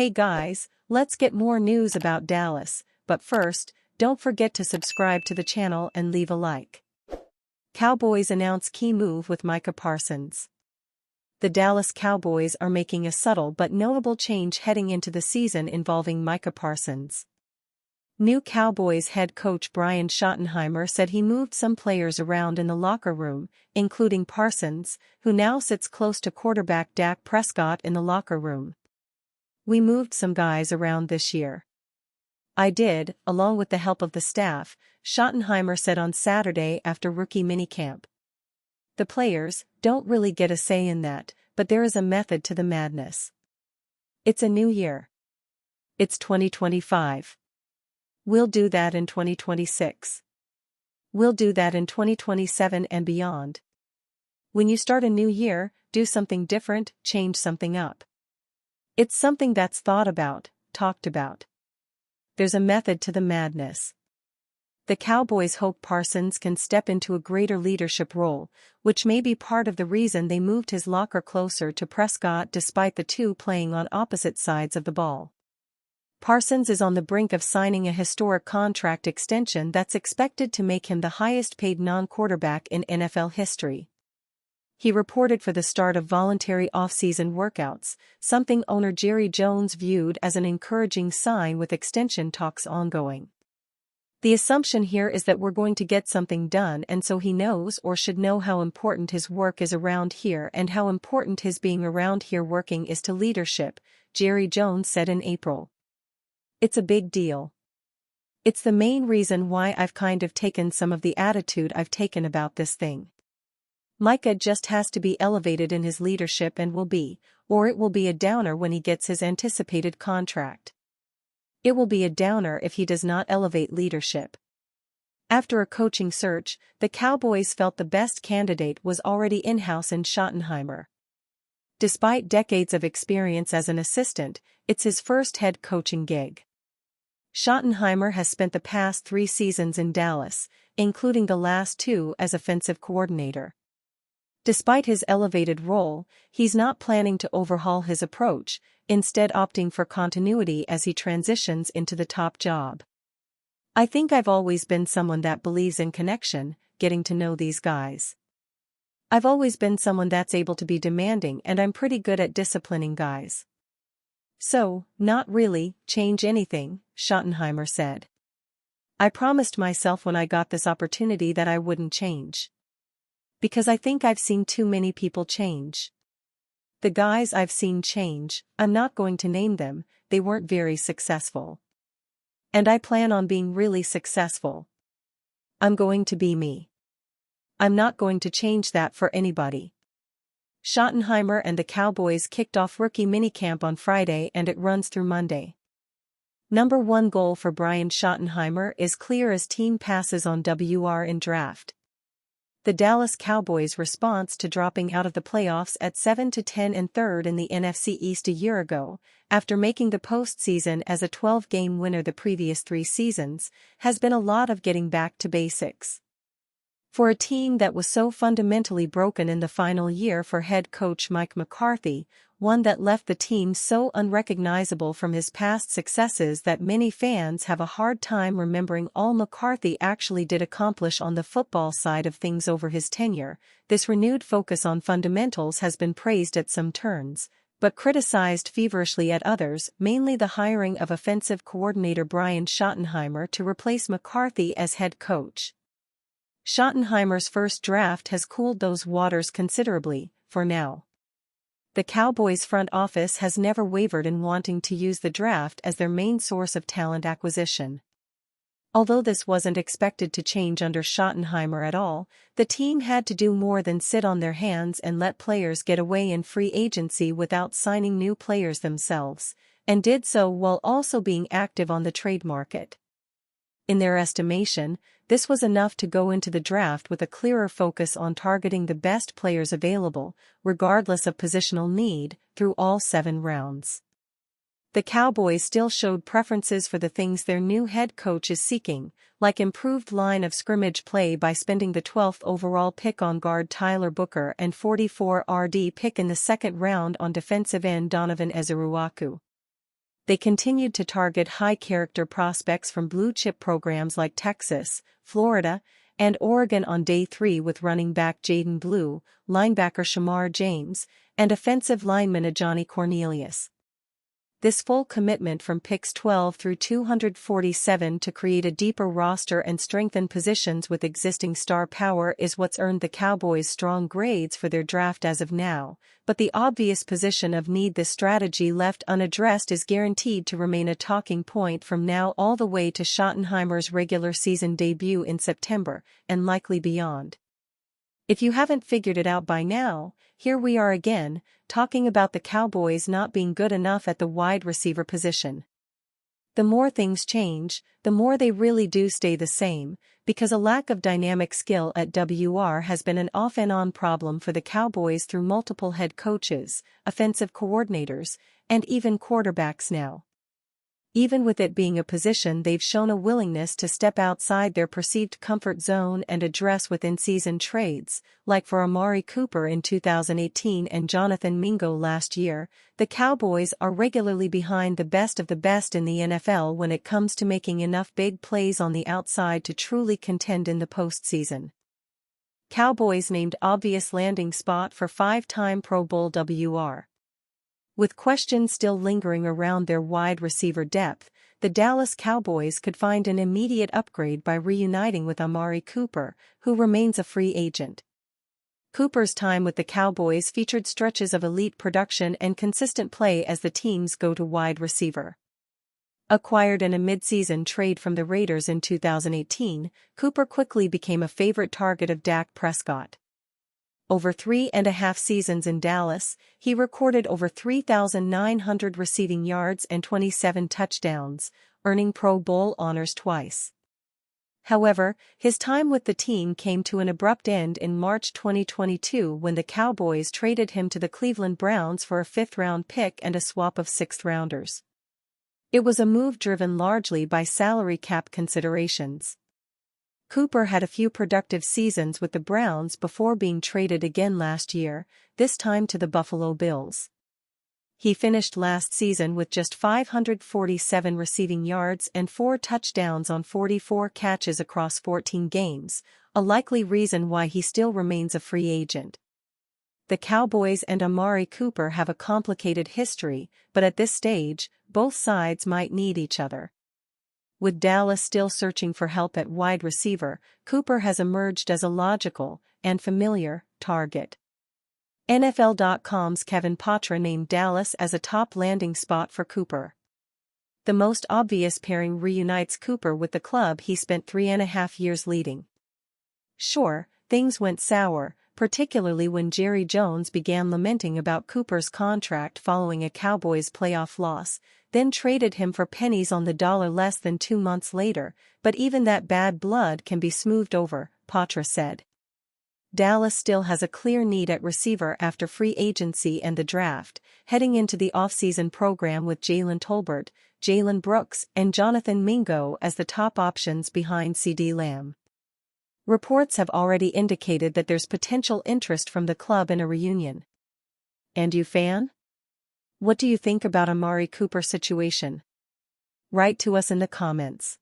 Hey guys, let's get more news about Dallas, but first, don't forget to subscribe to the channel and leave a like. Cowboys announce key move with Micah Parsons. The Dallas Cowboys are making a subtle but notable change heading into the season involving Micah Parsons. New Cowboys head coach Brian Schottenheimer said he moved some players around in the locker room, including Parsons, who now sits close to quarterback Dak Prescott in the locker room. We moved some guys around this year. I did, along with the help of the staff, Schottenheimer said on Saturday after rookie minicamp. The players don't really get a say in that, but there is a method to the madness. It's a new year. It's 2025. We'll do that in 2026. We'll do that in 2027 and beyond. When you start a new year, do something different, change something up. It's something that's thought about, talked about. There's a method to the madness. The Cowboys hope Parsons can step into a greater leadership role, which may be part of the reason they moved his locker closer to Prescott despite the two playing on opposite sides of the ball. Parsons is on the brink of signing a historic contract extension that's expected to make him the highest-paid non-quarterback in NFL history. He reported for the start of voluntary off-season workouts, something owner Jerry Jones viewed as an encouraging sign with extension talks ongoing. The assumption here is that we're going to get something done, and so he knows or should know how important his work is around here and how important his being around here working is to leadership, Jerry Jones said in April. It's a big deal. It's the main reason why I've kind of taken some of the attitude I've taken about this thing. Micah just has to be elevated in his leadership and will be, or it will be a downer when he gets his anticipated contract. It will be a downer if he does not elevate leadership. After a coaching search, the Cowboys felt the best candidate was already in-house in Schottenheimer. Despite decades of experience as an assistant, it's his first head coaching gig. Schottenheimer has spent the past 3 seasons in Dallas, including the last 2 as offensive coordinator. Despite his elevated role, he's not planning to overhaul his approach, instead opting for continuity as he transitions into the top job. I think I've always been someone that believes in connection, getting to know these guys. I've always been someone that's able to be demanding, and I'm pretty good at disciplining guys. So, not really, change anything, Schottenheimer said. I promised myself when I got this opportunity that I wouldn't change. Because I think I've seen too many people change. The guys I've seen change, I'm not going to name them, they weren't very successful. And I plan on being really successful. I'm going to be me. I'm not going to change that for anybody. Schottenheimer and the Cowboys kicked off rookie minicamp on Friday and it runs through Monday. Number 1 goal for Brian Schottenheimer is clear as team passes on WR in draft. The Dallas Cowboys' response to dropping out of the playoffs at 7-10 and 3rd in the NFC East a year ago, after making the postseason as a 12-game winner the previous 3 seasons, has been a lot of getting back to basics. For a team that was so fundamentally broken in the final year for head coach Mike McCarthy, one that left the team so unrecognizable from his past successes that many fans have a hard time remembering all McCarthy actually did accomplish on the football side of things over his tenure, this renewed focus on fundamentals has been praised at some turns, but criticized feverishly at others, mainly the hiring of offensive coordinator Brian Schottenheimer to replace McCarthy as head coach. Schottenheimer's first draft has cooled those waters considerably, for now. The Cowboys' front office has never wavered in wanting to use the draft as their main source of talent acquisition. Although this wasn't expected to change under Schottenheimer at all, the team had to do more than sit on their hands and let players get away in free agency without signing new players themselves, and did so while also being active on the trade market. In their estimation, this was enough to go into the draft with a clearer focus on targeting the best players available, regardless of positional need, through all 7 rounds. The Cowboys still showed preferences for the things their new head coach is seeking, like improved line of scrimmage play by spending the 12th overall pick on guard Tyler Booker and 44 RD pick in the 2nd round on defensive end Donovan Ezeruaku. They continued to target high-character prospects from blue-chip programs like Texas, Florida, and Oregon on day 3 with running back Jaden Blue, linebacker Shamar James, and offensive lineman Ajani Cornelius. This full commitment from picks 12 through 247 to create a deeper roster and strengthen positions with existing star power is what's earned the Cowboys strong grades for their draft as of now, but the obvious position of need this strategy left unaddressed is guaranteed to remain a talking point from now all the way to Schottenheimer's regular season debut in September, and likely beyond. If you haven't figured it out by now, here we are again, talking about the Cowboys not being good enough at the wide receiver position. The more things change, the more they really do stay the same, because a lack of dynamic skill at WR has been an off-and-on problem for the Cowboys through multiple head coaches, offensive coordinators, and even quarterbacks now. Even with it being a position they've shown a willingness to step outside their perceived comfort zone and address within-season trades, like for Amari Cooper in 2018 and Jonathan Mingo last year, the Cowboys are regularly behind the best of the best in the NFL when it comes to making enough big plays on the outside to truly contend in the postseason. Cowboys named obvious landing spot for 5-time Pro Bowl WR. With questions still lingering around their wide receiver depth, the Dallas Cowboys could find an immediate upgrade by reuniting with Amari Cooper, who remains a free agent. Cooper's time with the Cowboys featured stretches of elite production and consistent play as the team's go-to wide receiver. Acquired in a mid-season trade from the Raiders in 2018, Cooper quickly became a favorite target of Dak Prescott. Over 3.5 seasons in Dallas, he recorded over 3,900 receiving yards and 27 touchdowns, earning Pro Bowl honors twice. However, his time with the team came to an abrupt end in March 2022 when the Cowboys traded him to the Cleveland Browns for a 5th-round pick and a swap of 6th-rounders. It was a move driven largely by salary cap considerations. Cooper had a few productive seasons with the Browns before being traded again last year, this time to the Buffalo Bills. He finished last season with just 547 receiving yards and 4 touchdowns on 44 catches across 14 games, a likely reason why he still remains a free agent. The Cowboys and Amari Cooper have a complicated history, but at this stage, both sides might need each other. With Dallas still searching for help at wide receiver, Cooper has emerged as a logical and familiar target. NFL.com's Kevin Patra named Dallas as a top landing spot for Cooper. The most obvious pairing reunites Cooper with the club he spent 3.5 years leading. Sure, things went sour, particularly when Jerry Jones began lamenting about Cooper's contract following a Cowboys playoff loss, then traded him for pennies on the dollar less than 2 months later, but even that bad blood can be smoothed over, Patra said. Dallas still has a clear need at receiver after free agency and the draft, heading into the offseason program with Jalen Tolbert, Jalen Brooks, and Jonathan Mingo as the top options behind CeeDee Lamb. Reports have already indicated that there's potential interest from the club in a reunion. And you fan? What do you think about Amari Cooper's situation? Write to us in the comments.